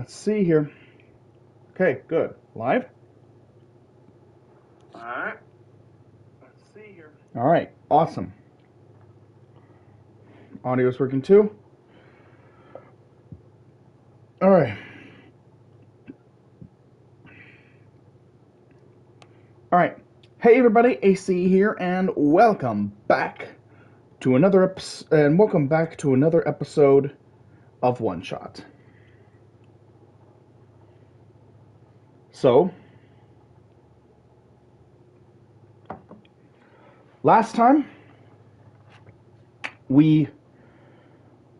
Let's see here. Okay, good. Live? Alright. Let's see here. Alright, awesome. Audio's working too. Alright. Alright. Hey everybody, AC here, and welcome back to another episode of OneShot. So, last time we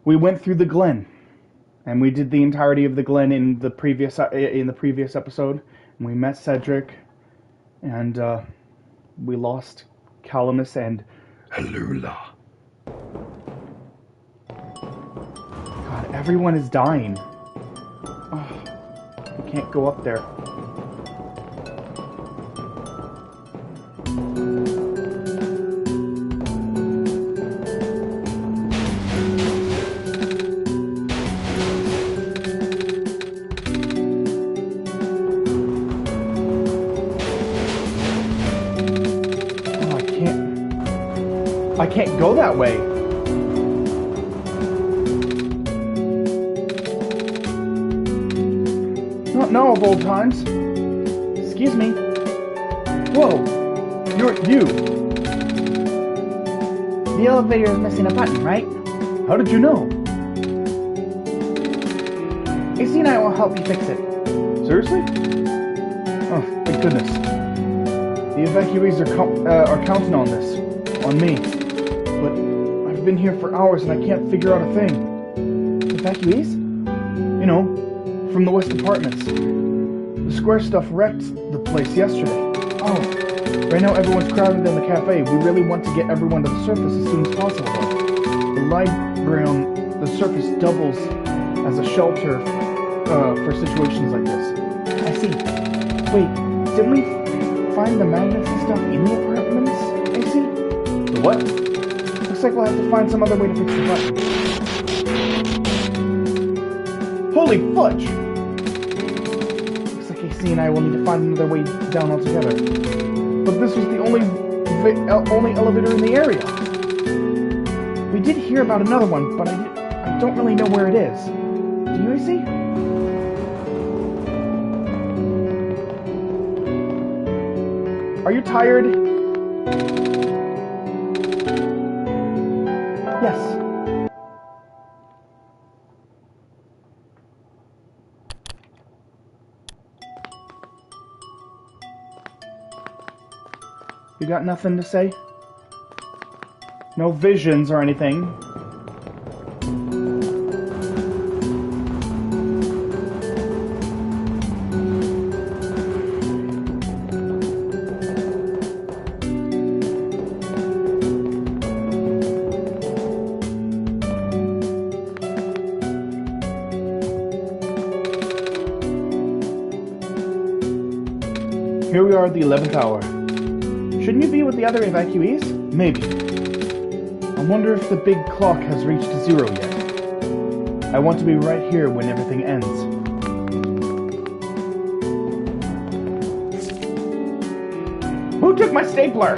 went through the Glen, and we did the entirety of the Glen in the previous episode. And we met Cedric, and we lost Calamus and Halula. God, everyone is dying. Oh, I can't go up there. I can't go that way. Not now of old times. Excuse me. Whoa, you're you. The elevator is missing a button, right? How did you know? AC and I will help you fix it. Seriously? Oh, thank goodness. The evacuees are counting on this, on me. But I've been here for hours and I can't figure out a thing. Evacuees? You know, from the West Apartments. The square stuff wrecked the place yesterday. Oh. Right now everyone's crowded in the cafe. We really want to get everyone to the surface as soon as possible. The library on the surface doubles as a shelter for situations like this. I see. Wait, didn't we find the magnets and stuff in the apartments, AC? The what? Looks like we'll have to find some other way to fix the button. Holy fudge! Looks like AC and I will need to find another way down altogether. But this was the only elevator in the area. We did hear about another one, but I don't really know where it is. Do you, AC? Are you tired? Yes. You got nothing to say? No visions or anything? Here we are at the 11th hour. Shouldn't you be with the other evacuees? Maybe. I wonder if the big clock has reached 0 yet. I want to be right here when everything ends. Who took my stapler?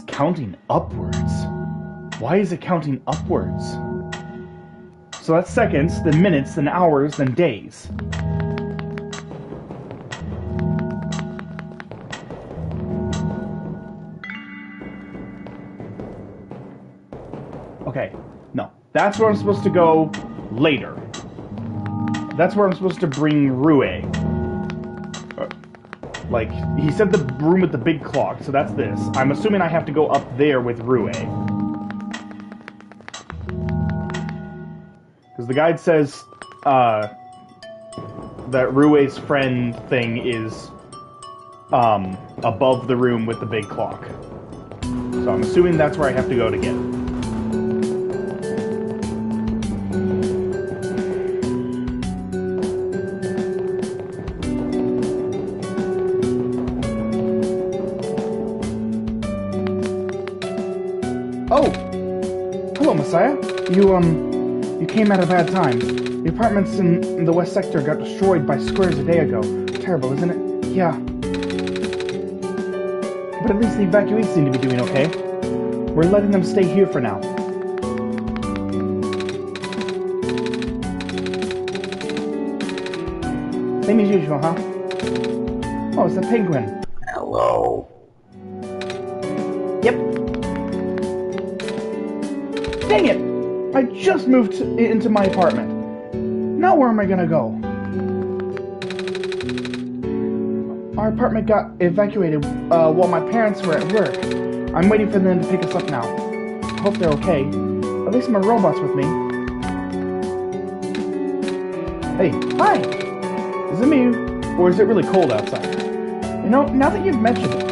Counting upwards. Why is it counting upwards? So that's seconds, then minutes, then hours, then days. Okay, no. That's where I'm supposed to go later. That's where I'm supposed to bring Rue. Like, he said the room with the big clock, so that's this. I'm assuming I have to go up there with Rue. Because the guide says, that Rue's friend thing is above the room with the big clock. So I'm assuming that's where I have to go to get it. Oh! Hello, Messiah. You came at a bad time. The apartments in the west sector got destroyed by squares a day ago. Terrible, isn't it? Yeah. But at least the evacuees seem to be doing okay. We're letting them stay here for now. Same as usual, huh? Oh, it's the penguin. Hello. Yep. Dang it! I just moved into my apartment. Now where am I gonna go? Our apartment got evacuated while my parents were at work. I'm waiting for them to pick us up now. I hope they're okay. At least my robot's with me. Hey, Hi! is it me? Or is it really cold outside? You know, now that you've mentioned it,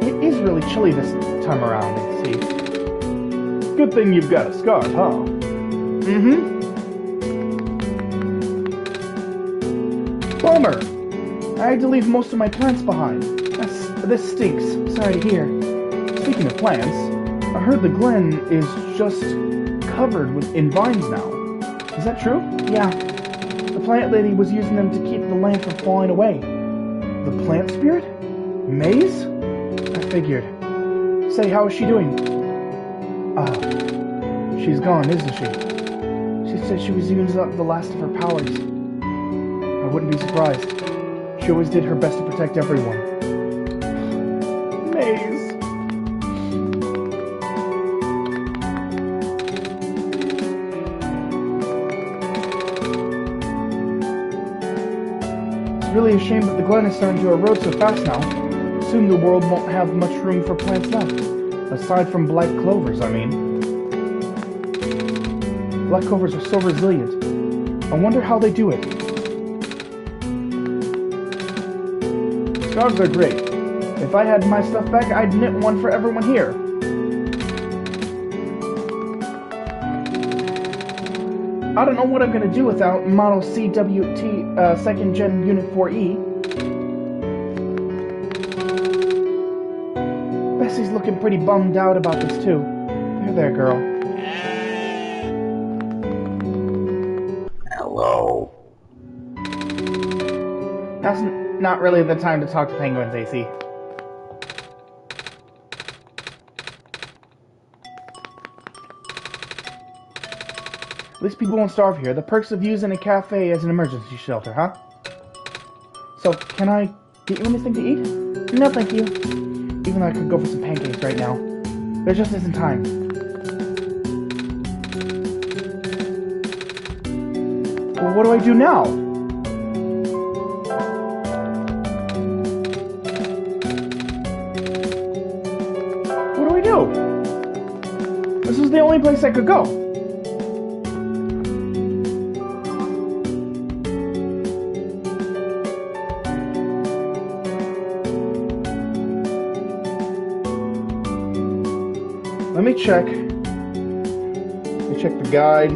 it is really chilly this time around, I see. Good thing you've got a scarf, huh? Mm-hmm. Bummer! I had to leave most of my plants behind. This stinks. Sorry to hear. Speaking of plants, I heard the Glen is just covered in vines now. is that true? Yeah. The plant lady was using them to keep the land from falling away. The plant spirit? Maze? I figured. Say, how is she doing? She's gone, isn't she? She said she was using up the last of her powers. I wouldn't be surprised. She always did her best to protect everyone. Maze. It's really a shame that the Glen is starting to erode so fast now. Soon the world won't have much room for plants left. Aside from black clovers, I mean. Black clovers are so resilient. I wonder how they do it. Scarves are great. If I had my stuff back, I'd knit one for everyone here. I don't know what I'm gonna do without Model CWT 2nd Gen Unit 4E. Bessie's looking pretty bummed out about this too. There, girl. Hello. That's not really the time to talk to penguins, AC. At least people won't starve here. The perks of using a cafe as an emergency shelter, huh? So, can I get you anything to eat? No, thank you. Even though I could go for some pancakes right now. There just isn't time. Well, what do I do now? What do we do? This is the only place I could go. Let me check. Let me check the guide.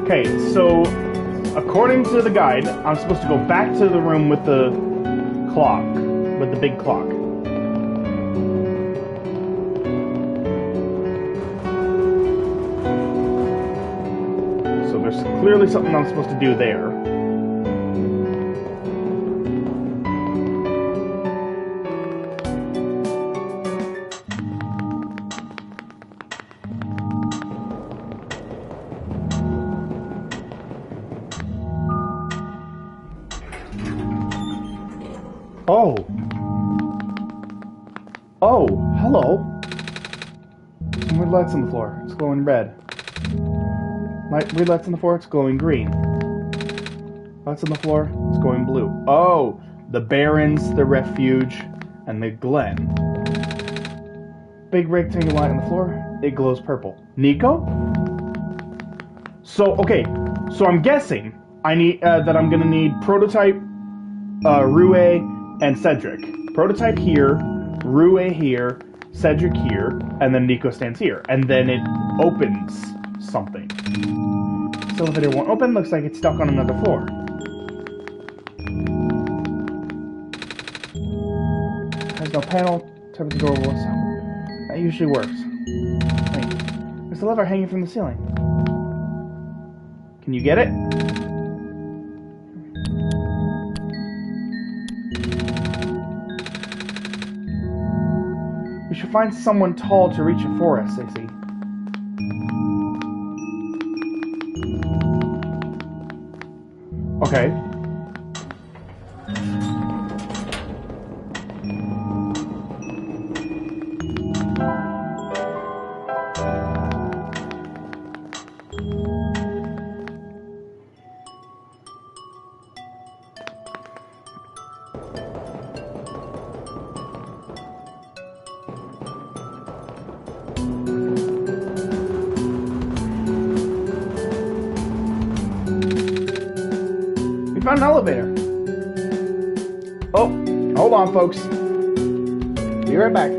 Okay, so according to the guide, I'm supposed to go back to the room with the clock, with the big clock. So there's clearly something I'm supposed to do there. Oh. Oh, hello. Some weird lights on the floor. It's glowing red. Weird lights on the floor. It's glowing green. Lights on the floor. It's glowing blue. Oh, the Barrens, the Refuge, and the Glen. Big rectangle light on the floor. It glows purple. Nico? So, okay. So I'm guessing I need that I'm gonna need Prototype, Rue, and Cedric. Prototype here, Rue here, Cedric here, and then Nico stands here. And then it opens something. This elevator won't open. Looks like it's stuck on another floor. There's no panel. Tap the door will sound. That usually works. Wait. There's a lever hanging from the ceiling. Can you get it? We should find someone tall to reach it for us, I see. Okay. Found an elevator. Oh, hold on, folks. Be right back.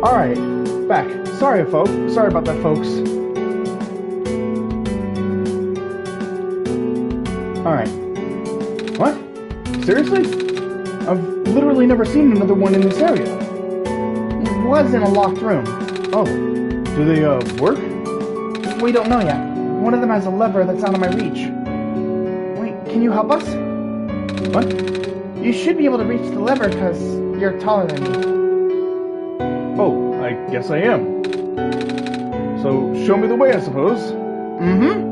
Alright, back. Sorry about that, folks. Alright. What? Seriously? I've literally never seen another one in this area. It was in a locked room. Oh. Do they, work? We don't know yet. One of them has a lever that's out of my reach. Wait, can you help us? What? You should be able to reach the lever because you're taller than me. Oh, I guess I am. So, show me the way, I suppose. Mm-hmm.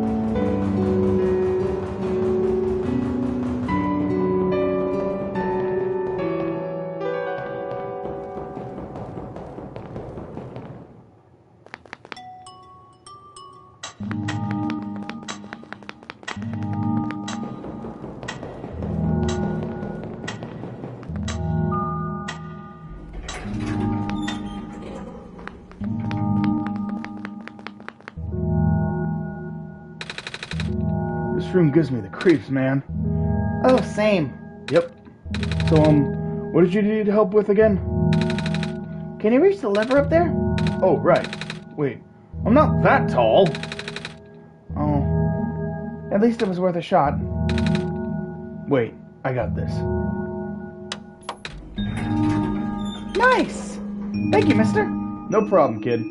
room gives me the creeps, man. Oh, same. Yep. So, what did you need help with again? Can you reach the lever up there? Oh, right. Wait, I'm not that tall. Oh. At least it was worth a shot. Wait, I got this. Nice! Thank you, mister. No problem, kid.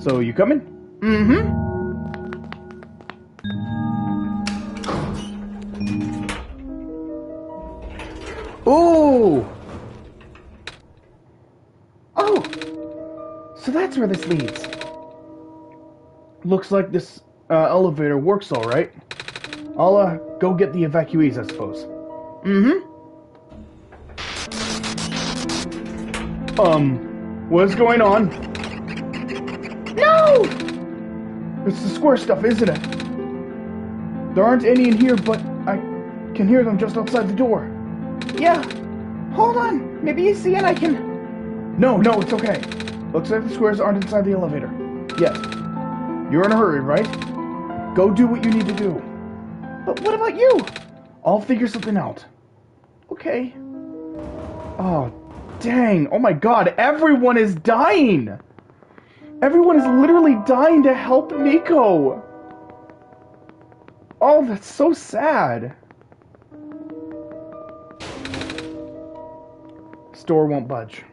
So, you coming? Mm-hmm. Ooh! Oh! So that's where this leads. Looks like this elevator works all right. I'll go get the evacuees, I suppose. Mm-hmm. What's going on? No! It's the square stuff, isn't it? There aren't any in here, but I can hear them just outside the door. Yeah. Hold on. Maybe you see and I can... No, it's okay. Looks like the squares aren't inside the elevator. Yet. You're in a hurry, right? Go do what you need to do. But what about you? I'll figure something out. Okay. Oh, dang. Oh my god, everyone is dying! Everyone is literally dying to help Nico! Oh, that's so sad. Store won't budge.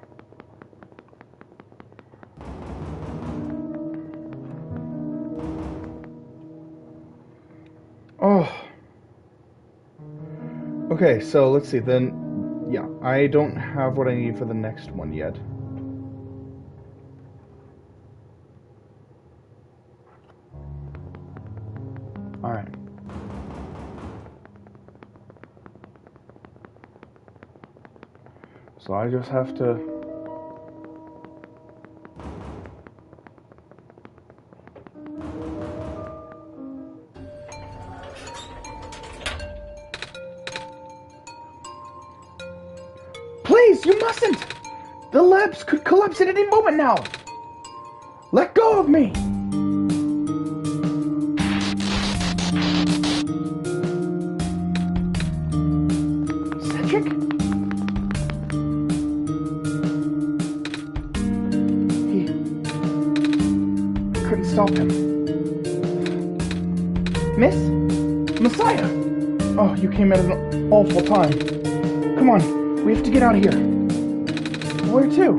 Oh. Okay, so let's see, then, yeah, I don't have what I need for the next one yet. Alright. So I just have to... Please, you mustn't! The labs could collapse at any moment now! Let go of me! Cedric? I couldn't stop him. Miss? Messiah! Oh, you came at an awful time. Come on. We have to get out of here. Where to?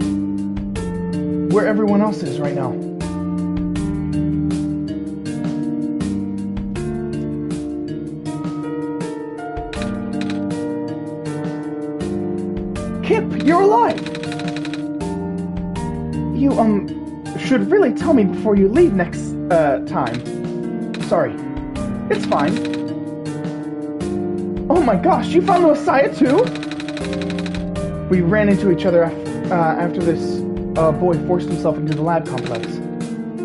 Where everyone else is right now. Kip, you're alive! You, should really tell me before you leave next, time. Sorry. It's fine. Oh my gosh, you found the Messiah too? We ran into each other after this boy forced himself into the lab complex.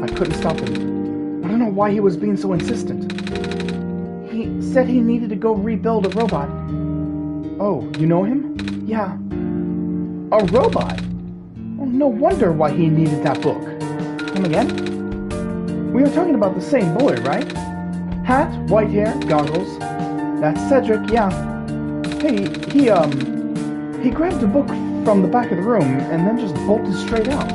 I couldn't stop him. I don't know why he was being so insistent. He said he needed to go rebuild a robot. Oh, you know him? Yeah. A robot? Well, no wonder why he needed that book. Come again? We were talking about the same boy, right? Hat, white hair, goggles. That's Cedric, yeah. Hey, he grabbed a book from the back of the room and then just bolted straight out.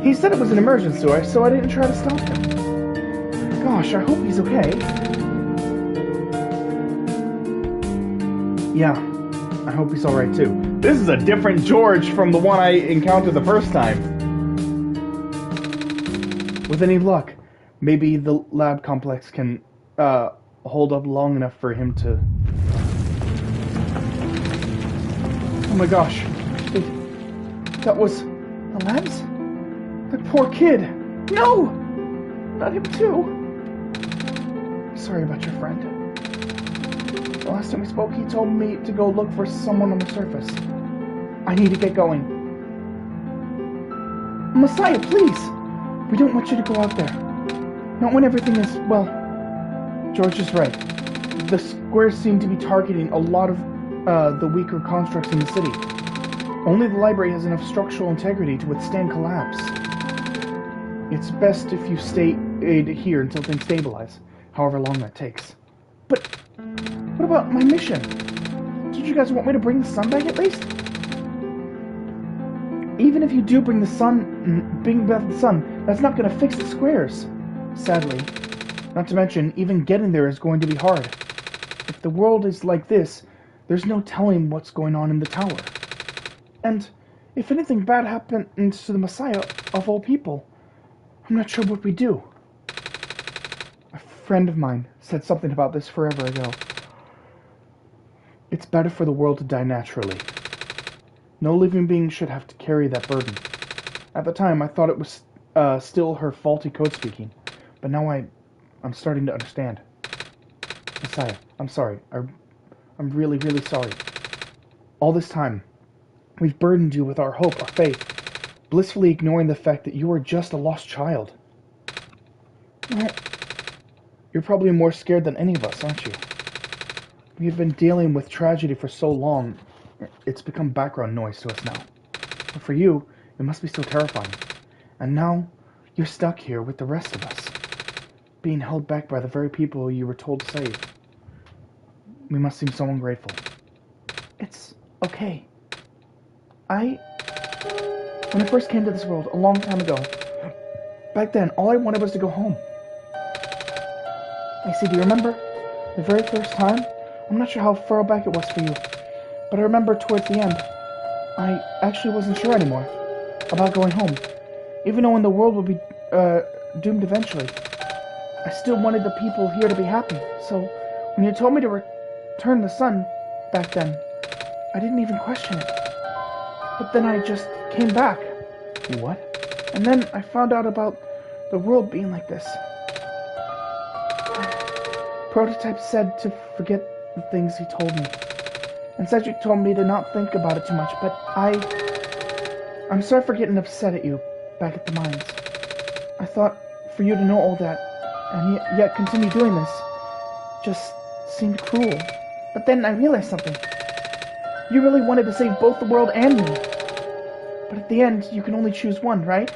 He said it was an emergency, so I didn't try to stop him. Gosh, I hope he's okay. Yeah, I hope he's alright too. This is a different George from the one I encountered the first time. With any luck, maybe the lab complex can hold up long enough for him to... Oh my gosh. That was... The labs? The poor kid. No! Not him too. Sorry about your friend. The last time we spoke, he told me to go look for someone on the surface. I need to get going. Messiah, please! We don't want you to go out there. Not when everything is, well... George is right. The squares seem to be targeting a lot of the weaker constructs in the city. Only the library has enough structural integrity to withstand collapse. It's best if you stay here until things stabilize. however long that takes. But what about my mission? Did you guys want me to bring the sun back at least? Even if you do bring back the sun, that's not going to fix the squares. Sadly. Not to mention, even getting there is going to be hard. If the world is like this, there's no telling what's going on in the tower. And if anything bad happens to the Messiah of all people, I'm not sure what we do. A friend of mine said something about this forever ago. It's better for the world to die naturally. No living being should have to carry that burden. At the time, I thought it was still her faulty code speaking, but now I'm starting to understand. Messiah, I'm sorry. I'm really, really sorry. All this time, we've burdened you with our hope, our faith, blissfully ignoring the fact that you are just a lost child. Well, you're probably more scared than any of us, aren't you? We've been dealing with tragedy for so long, it's become background noise to us now. But for you, it must be so terrifying. And now, you're stuck here with the rest of us, being held back by the very people you were told to save. We must seem so ungrateful. It's okay. When I first came to this world a long time ago, back then, all I wanted was to go home. I see, do you remember the very first time? I'm not sure how far back it was for you, but I remember towards the end, I actually wasn't sure anymore about going home. Even knowing the world would be doomed eventually, I still wanted the people here to be happy. So when you told me to return the sun back then, I didn't even question it. But then I just came back. What? And then I found out about the world being like this. Prototype said to forget the things he told me. And Cedric told me to not think about it too much, but I'm sorry for getting upset at you back at the mines. I thought for you to know all that, and yet continue doing this, just seemed cruel. But then I realized something. You really wanted to save both the world and me. But at the end, you can only choose one, right?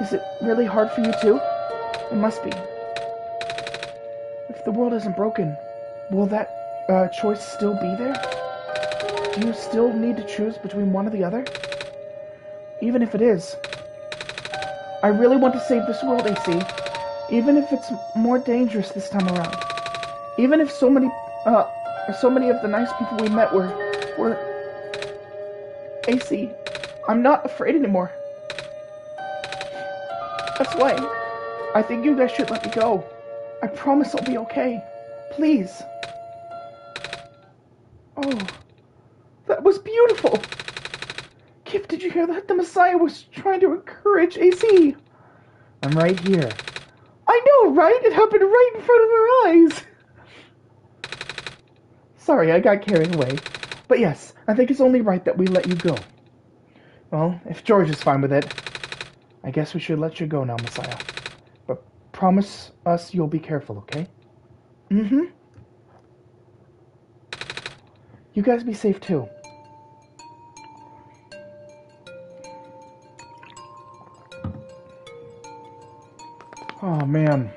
Is it really hard for you too? It must be. If the world isn't broken, will that choice still be there? Do you still need to choose between one or the other? Even if it is, I really want to save this world, AC. Even if it's more dangerous this time around. Even if so many of the nice people we met were AC, I'm not afraid anymore. That's why I think you guys should let me go. I promise I'll be okay. Please. Oh, that was beautiful. Kip, did you hear that? The Messiah was trying to encourage AC. I'm right here. I know, right? It happened right in front of our eyes. Sorry, I got carried away. But yes, I think it's only right that we let you go. Well, if George is fine with it, I guess we should let you go now, Messiah. But promise us you'll be careful, okay? Mm-hmm. You guys be safe too. Oh, man.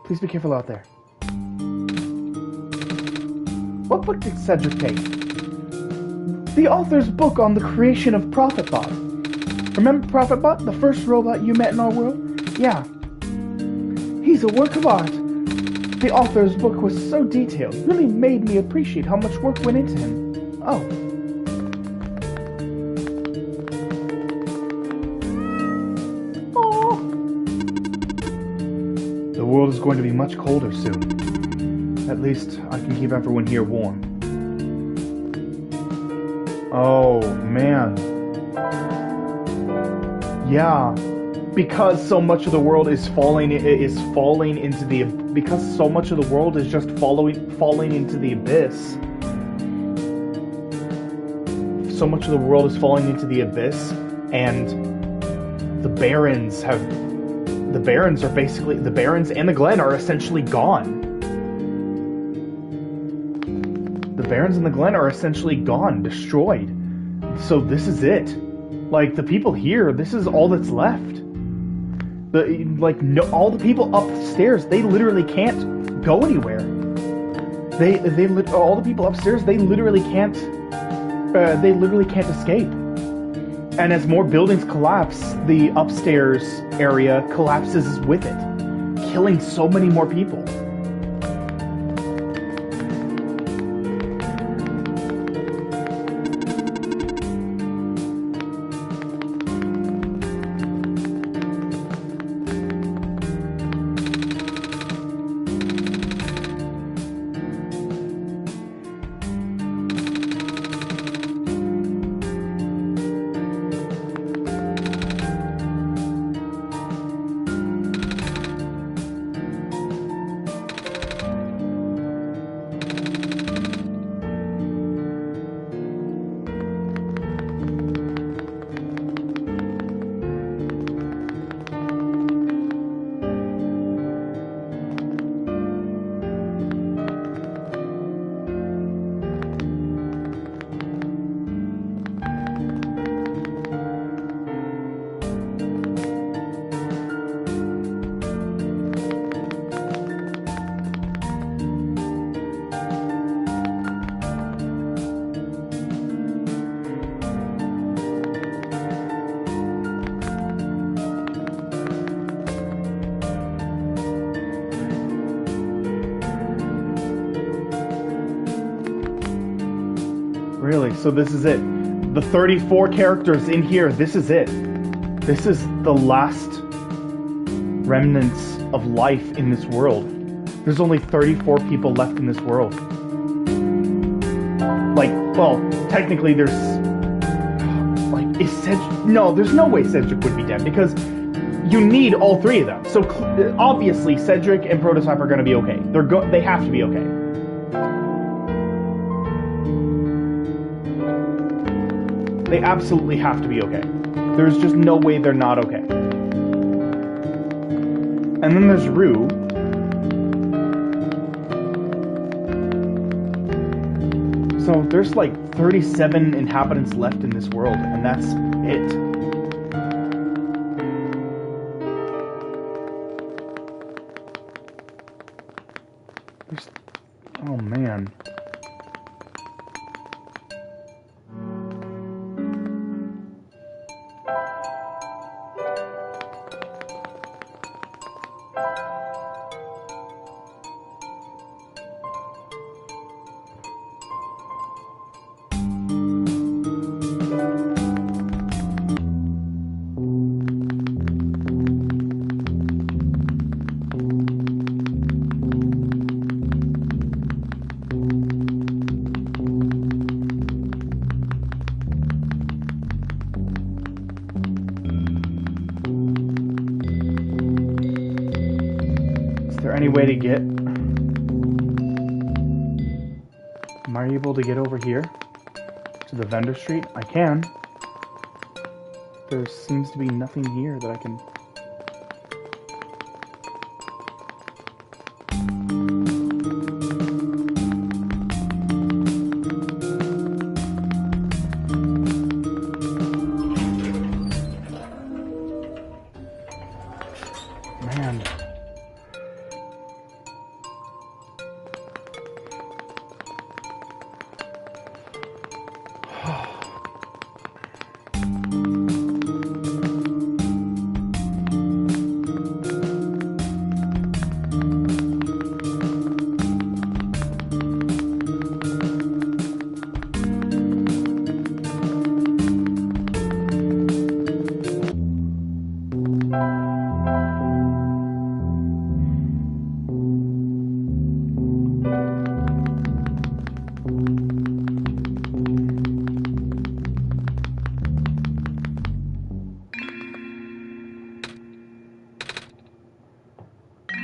Please be careful out there. What book did Cedric take? The author's book on the creation of ProphetBot. Remember ProphetBot, the first robot you met in our world? Yeah. He's a work of art. The author's book was so detailed, really made me appreciate how much work went into him. Oh. Oh. The world is going to be much colder soon. At least I can keep everyone here warm. Oh, man. Yeah. Because so much of the world is falling into the because so much of the world is just falling into the abyss. So much of the world is falling into the abyss, and the barons and the Glen are essentially gone. The barons and the Glen are essentially gone, destroyed. So this is it. Like, the people here, this is all that's left. All the people upstairs, they literally can't go anywhere. All the people upstairs, they literally can't escape. And as more buildings collapse, the upstairs area collapses with it, killing so many more people. Really? So this is it. The 34 characters in here, this is it. This is the last remnants of life in this world. There's only 34 people left in this world. Well, technically there's... is Cedric... No, there's no way Cedric would be dead, because you need all three of them. So, obviously, Cedric and Prototype are gonna be okay. They have to be okay. They absolutely have to be okay. There's just no way they're not okay. And then there's Rue. So there's 37 inhabitants left in this world, and that's it. Oh man. Any way to get... Am I able to get over here? To the vendor street? I can. There seems to be nothing here that I can... Man.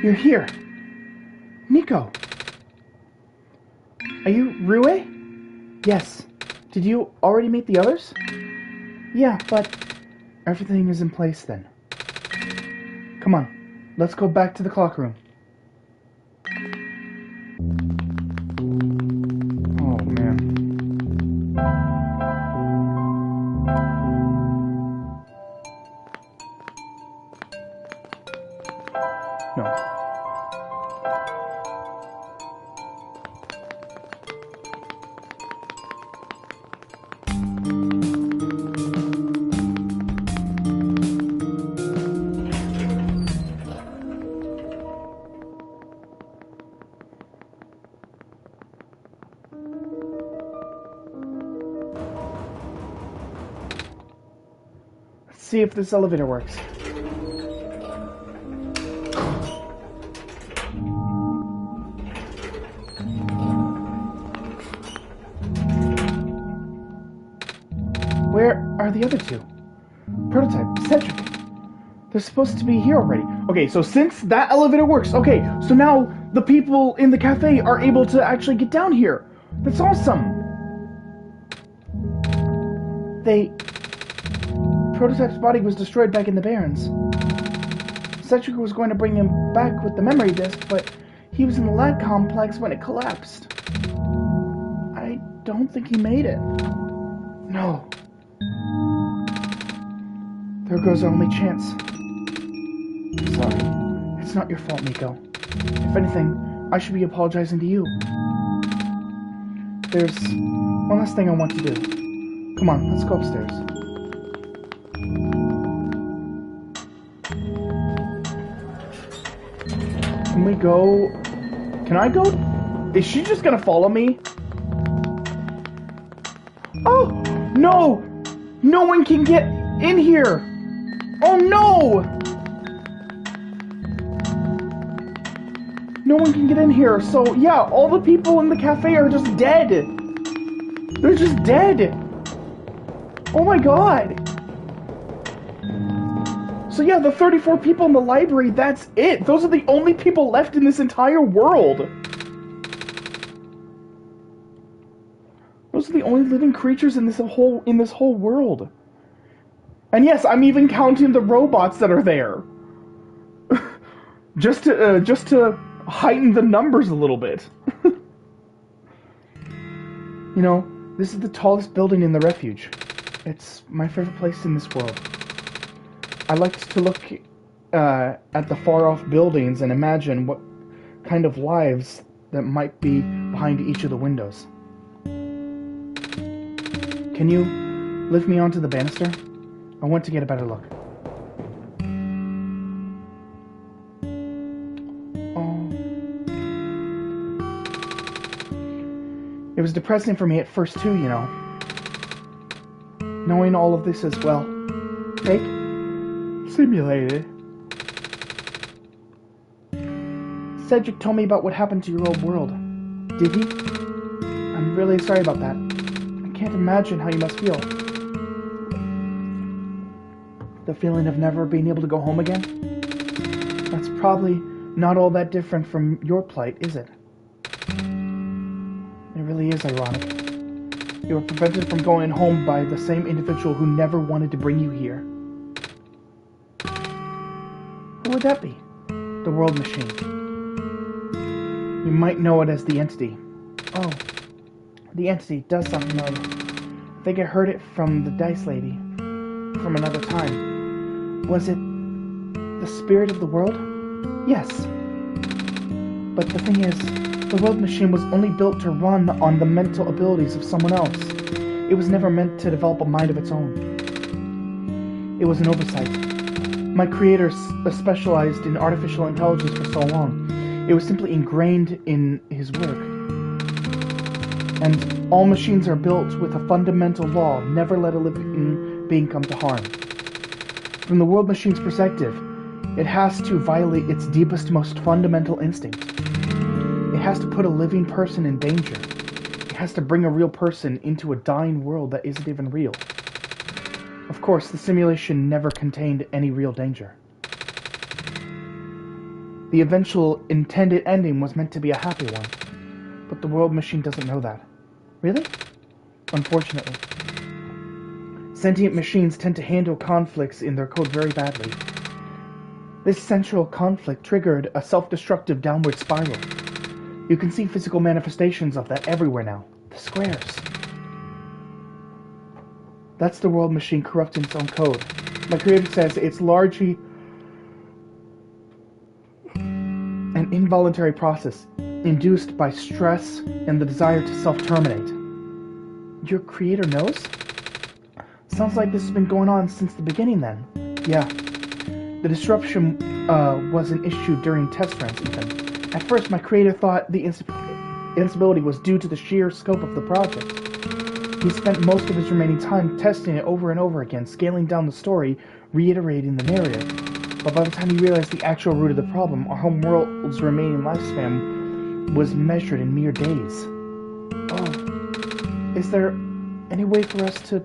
You're here. Nico. Are you Rue? Yes. Did you already meet the others? Yeah, but everything is in place then. Come on. Let's go back to the clock room. Oh, man. see if this elevator works. Where are the other two? Prototype, Cedric. They're supposed to be here already. Okay, so since that elevator works, okay, so now the people in the cafe are able to actually get down here. That's awesome. Prototype's body was destroyed back in the Barrens. Cedric was going to bring him back with the memory disk, but he was in the lab complex when it collapsed. I don't think he made it. No. There goes our only chance. Sorry. It's not your fault, Miko. If anything, I should be apologizing to you. There's one last thing I want to do. Come on, let's go upstairs. Can we go? Can I go? Is she just gonna follow me? Oh, no! No one can get in here! Oh no! No one can get in here, so yeah, all the people in the cafe are just dead! They're just dead! Oh my god! So yeah, the 34 people in the library, that's it! Those are the only people left in this entire world! Those are the only living creatures in this whole world. And yes, I'm even counting the robots that are there. just to heighten the numbers a little bit. You know, this is the tallest building in the refuge. It's my favorite place in this world. I like to look at the far-off buildings and imagine what kind of lives that might be behind each of the windows. Can you lift me onto the banister? I want to get a better look. Oh. It was depressing for me at first too, you know. Knowing all of this as well. Fake? Simulated. Cedric told me about what happened to your old world. Did he? I'm really sorry about that. I can't imagine how you must feel. The feeling of never being able to go home again? That's probably not all that different from your plight, is it? It really is ironic. You were prevented from going home by the same individual who never wanted to bring you here. Who would that be? The World Machine. You might know it as the Entity. Oh, the Entity does sound familiar. I think I heard it from the Dice Lady. From another time. Was it the spirit of the world? Yes. But the thing is, the World Machine was only built to run on the mental abilities of someone else. It was never meant to develop a mind of its own. It was an oversight. My creator specialized in artificial intelligence for so long. It was simply ingrained in his work. And all machines are built with a fundamental law: never let a living being come to harm. From the World Machine's perspective, it has to violate its deepest, most fundamental instinct. It has to put a living person in danger. It has to bring a real person into a dying world that isn't even real. Of course, the simulation never contained any real danger. The eventual intended ending was meant to be a happy one, but the World Machine doesn't know that. Really? Unfortunately. Sentient machines tend to handle conflicts in their code very badly. This central conflict triggered a self-destructive downward spiral. You can see physical manifestations of that everywhere now. The squares. That's the World Machine corrupting its own code. My creator says it's largely an involuntary process induced by stress and the desire to self-terminate. Your creator knows? Sounds like this has been going on since the beginning then. Yeah. The disruption was an issue during test runs even. At first, my creator thought the instability was due to the sheer scope of the project. He spent most of his remaining time testing it over and over again, scaling down the story, reiterating the narrative. But by the time he realized the actual root of the problem, our home world's remaining lifespan was measured in mere days. Oh, is there any way for us to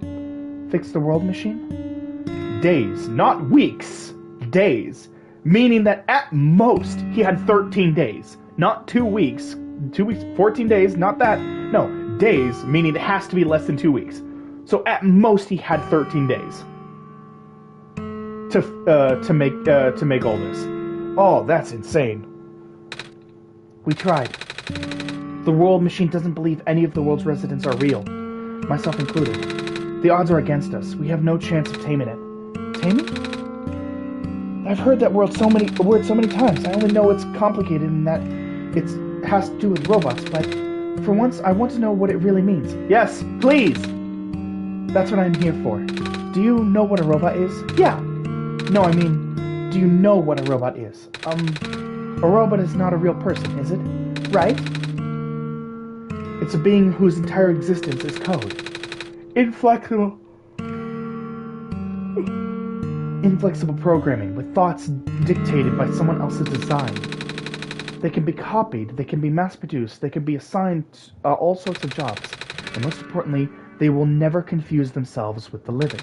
fix the world machine? Days, not weeks. Days. Meaning that at most he had 13 days. Not 2 weeks. 2 weeks, 14 days, not that. No, days, meaning it has to be less than 2 weeks. So at most he had 13 days to make all this. Oh, that's insane. We tried. The world machine doesn't believe any of the world's residents are real, myself included. The odds are against us. We have no chance of taming it. Taming? I've heard that word so many times. I only know it's complicated and that it has to do with robots, but for once I want to know what it really means. Yes, please! That's what I'm here for. Do you know what a robot is? Yeah. No, I mean, do you know what a robot is? A robot is not a real person, is it? Right? It's a being whose entire existence is code. Inflexible programming with thoughts dictated by someone else's design. They can be copied, they can be mass-produced, they can be assigned all sorts of jobs, and most importantly, they will never confuse themselves with the living.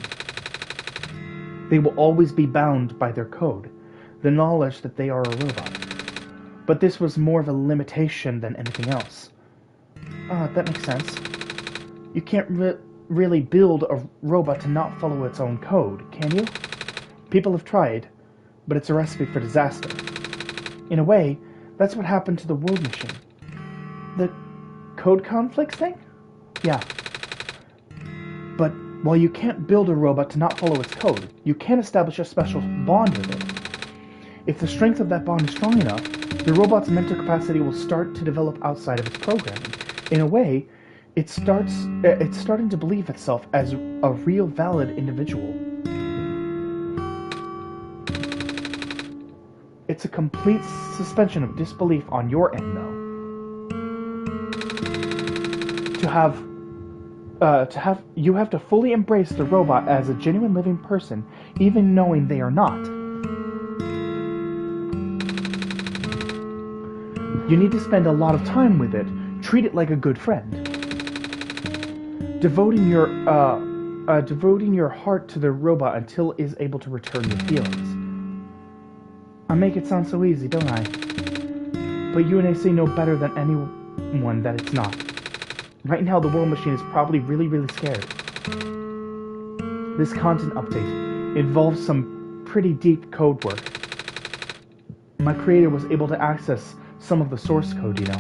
They will always be bound by their code, the knowledge that they are a robot. But this was more of a limitation than anything else. That makes sense. You can't really build a robot to not follow its own code, can you? People have tried, but it's a recipe for disaster. In a way, that's what happened to the world machine. The code conflicts thing? Yeah. But while you can't build a robot to not follow its code, you can establish a special bond with it. If the strength of that bond is strong enough, the robot's mental capacity will start to develop outside of its programming. In a way, it's starting to believe itself as a real valid individual. It's a complete suspension of disbelief on your end, though. You have to fully embrace the robot as a genuine living person, even knowing they are not. You need to spend a lot of time with it. Treat it like a good friend. Devoting your heart to the robot until it is able to return your feelings. I make it sound so easy, don't I? But UNAC know better than anyone that it's not. Right now, the world machine is probably really, really scared. This content update involves some pretty deep code work. My creator was able to access some of the source code, you know.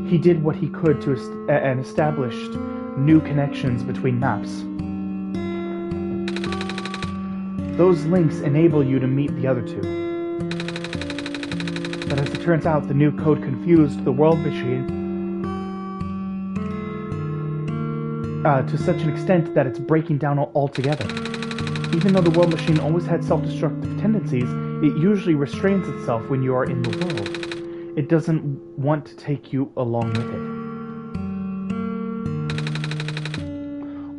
He did what he could and established new connections between maps. Those links enable you to meet the other two. But as it turns out, the new code confused the world machine to such an extent that it's breaking down altogether. Even though the world machine always had self-destructive tendencies, it usually restrains itself when you are in the world. It doesn't want to take you along with it.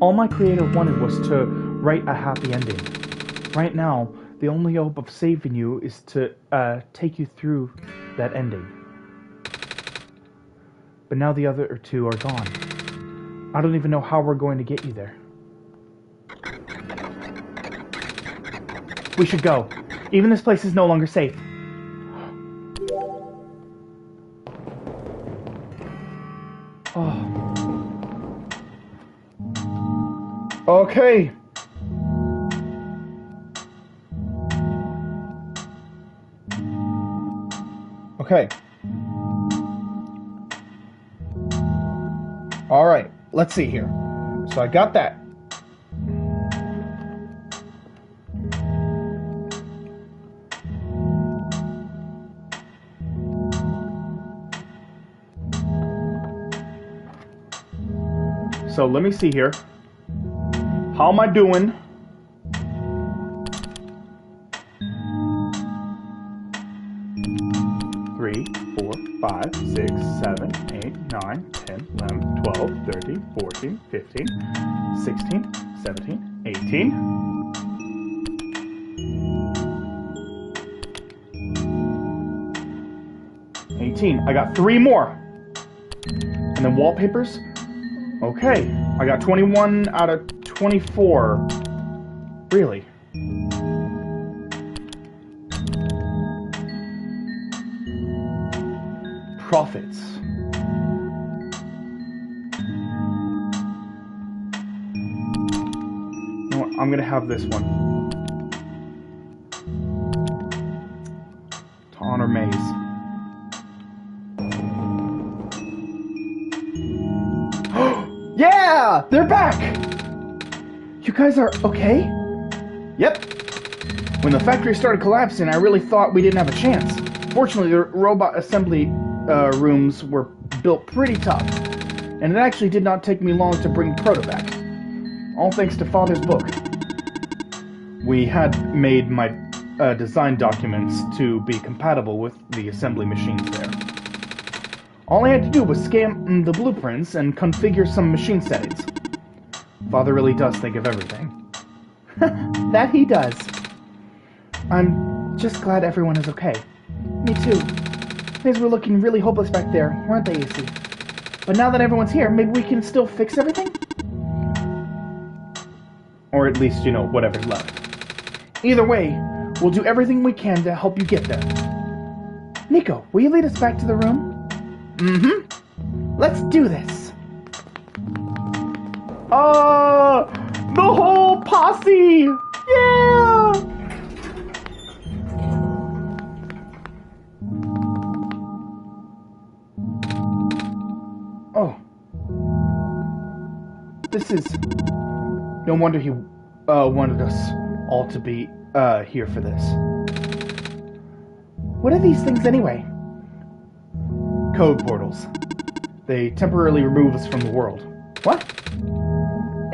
All my creator wanted was to write a happy ending. Right now, the only hope of saving you is to take you through that ending. But now the other two are gone. I don't even know how we're going to get you there. We should go. Even this place is no longer safe. Oh. Okay. Okay. All right. Let's see here. So I got that. So let me see here. How am I doing? Three, 4, 5, 6, 7, 8, 9, 10, 11, 12, 13, 14, 15, 16, 17, 18. 18. I got 3 more. And then wallpapers. Okay. I got 21 out of 24. Really? Profits. You know what? I'm gonna have this one. To honor Maze. Yeah! They're back! You guys are okay? Yep. When the factory started collapsing, I really thought we didn't have a chance. Fortunately, the robot assembly rooms were built pretty tough, and it actually did not take me long to bring Proto back. All thanks to Father's book. We had made my design documents to be compatible with the assembly machines there. All I had to do was scan the blueprints and configure some machine settings. Father really does think of everything. That he does. I'm just glad everyone is okay. Me too. Things were looking really hopeless back there, weren't they, AC? But now that everyone's here, maybe we can still fix everything? Or at least, whatever's left. Either way, we'll do everything we can to help you get there. Nico, will you lead us back to the room? Mm-hmm. Let's do this. The whole posse! Yeah! Oh. This is... No wonder he wanted us all to be here for this. What are these things anyway? Code portals. They temporarily remove us from the world. What?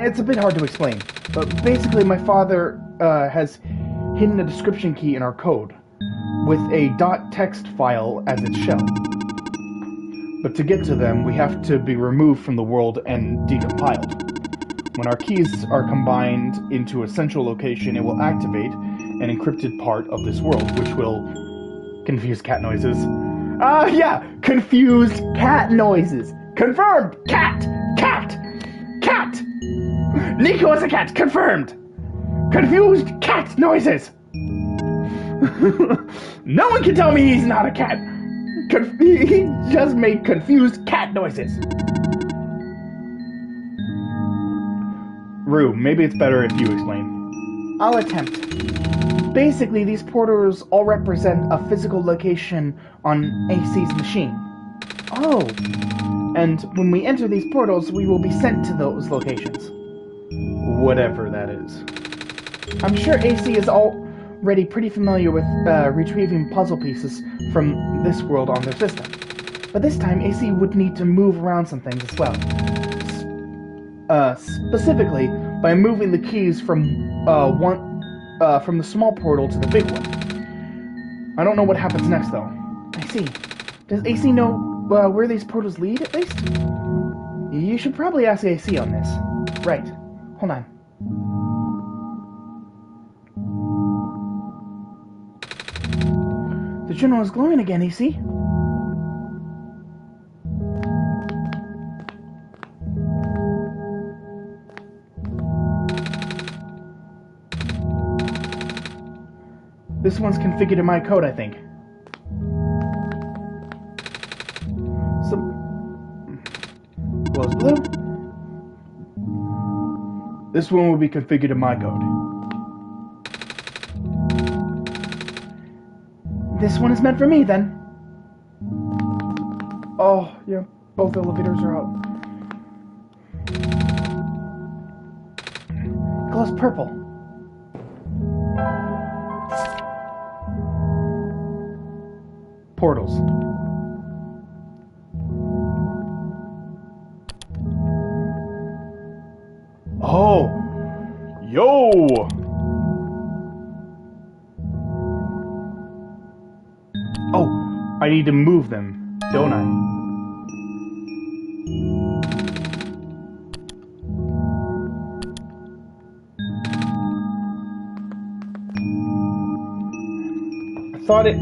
It's a bit hard to explain, but basically my father has hidden a description key in our code, with a .text file as its shell. But to get to them, we have to be removed from the world and decompiled. When our keys are combined into a central location, it will activate an encrypted part of this world, which will confuse cat noises. Yeah! Confused cat noises! Confirmed! Cat! Cat! Cat! Nico is a cat! Confirmed! Confused cat noises! No one can tell me he's not a cat! He just made confused cat noises! Rue, maybe it's better if you explain. I'll attempt. Basically, these portals all represent a physical location on AC's machine. Oh! And when we enter these portals, we will be sent to those locations. Whatever that is. I'm sure AC is already pretty familiar with retrieving puzzle pieces from this world on their system. But this time, AC would need to move around some things as well. Specifically, by moving the keys from the small portal to the big one. I don't know what happens next, though. I see. Does AC know where these portals lead, at least? You should probably ask AC on this. Right. Hold on. The journal is glowing again, AC. This one's configured in my code, I think. So, glows blue. This one will be configured in my code. This one is meant for me, then. Oh, yeah, both elevators are out. It glows purple. Portals. Oh! Yo! Oh, I need to move them, don't I? thought it...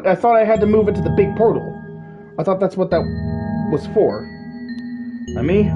I thought I had to move it to the big portal. I thought that's what that was for. Let me...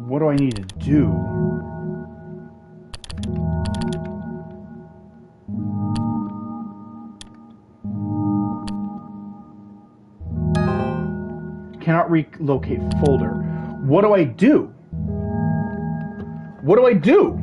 What do I need to do? Cannot relocate folder. What do I do? What do I do?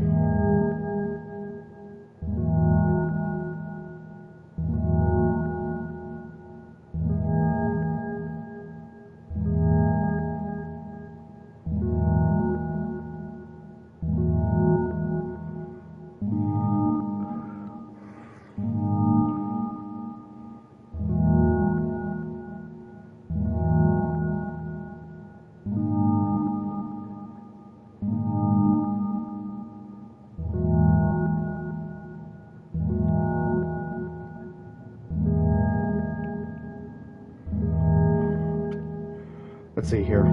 Let's see here.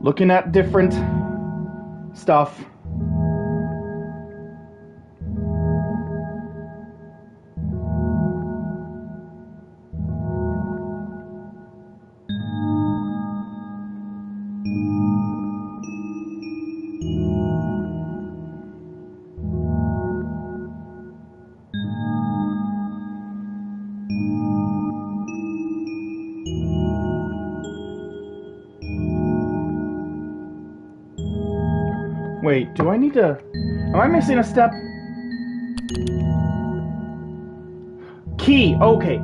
Looking at different stuff. Wait, do I need to... Am I missing a step? Key, okay.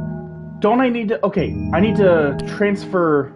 Don't I need to... Okay, I need to transfer...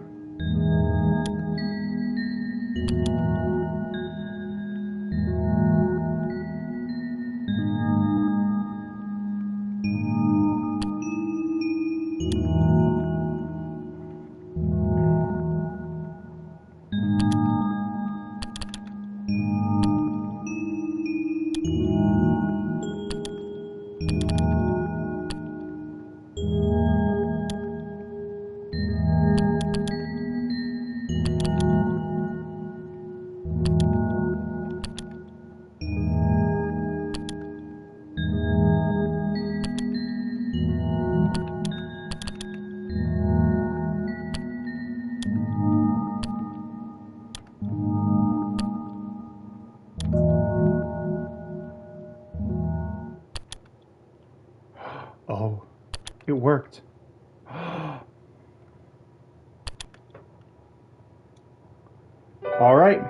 Oh, it worked. All right.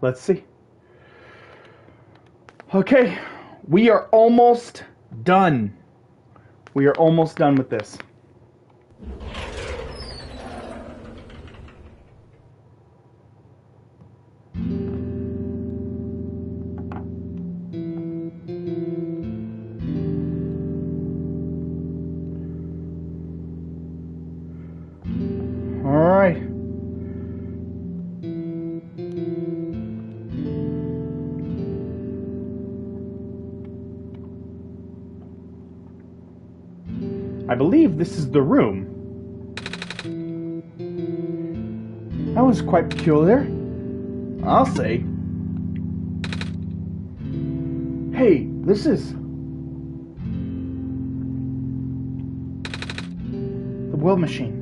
Let's see. Okay, we are almost done. We are almost done with this. I believe this is the room. That was quite peculiar, I'll say. Hey, this is... the weld machine.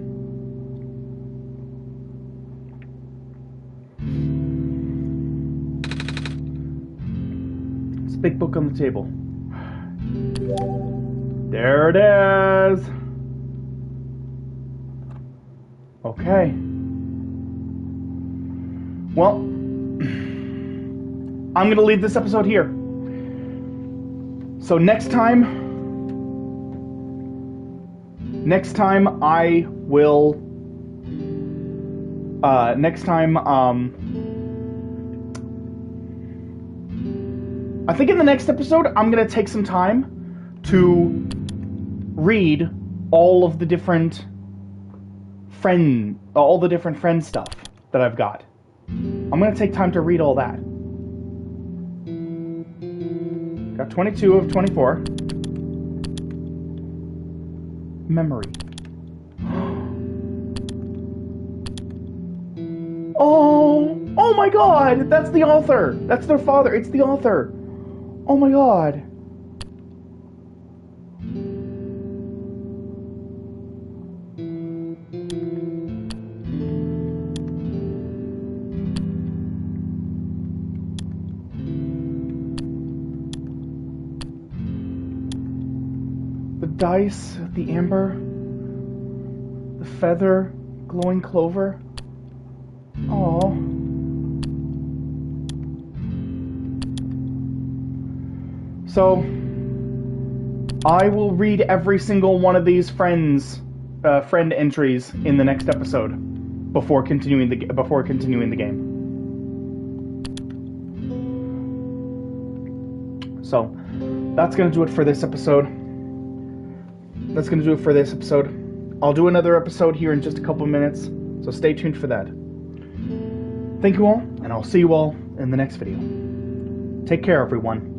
It's a big book on the table. There it is. Okay. Well, I'm gonna leave this episode here. So next time I will. I think in the next episode, I'm gonna take some time to read all the different friend stuff that I've got. I'm gonna take time to read all that. Got 22 of 24. Memory. Oh my god! That's the author! That's their father, it's the author! Oh my god. The dice, the amber, the feather, glowing clover. Aww. So, I will read every single one of these friend entries in the next episode before continuing the game. So, that's gonna do it for this episode. I'll do another episode here in just a couple minutes, so stay tuned for that. Thank you all, and I'll see you all in the next video. Take care, everyone.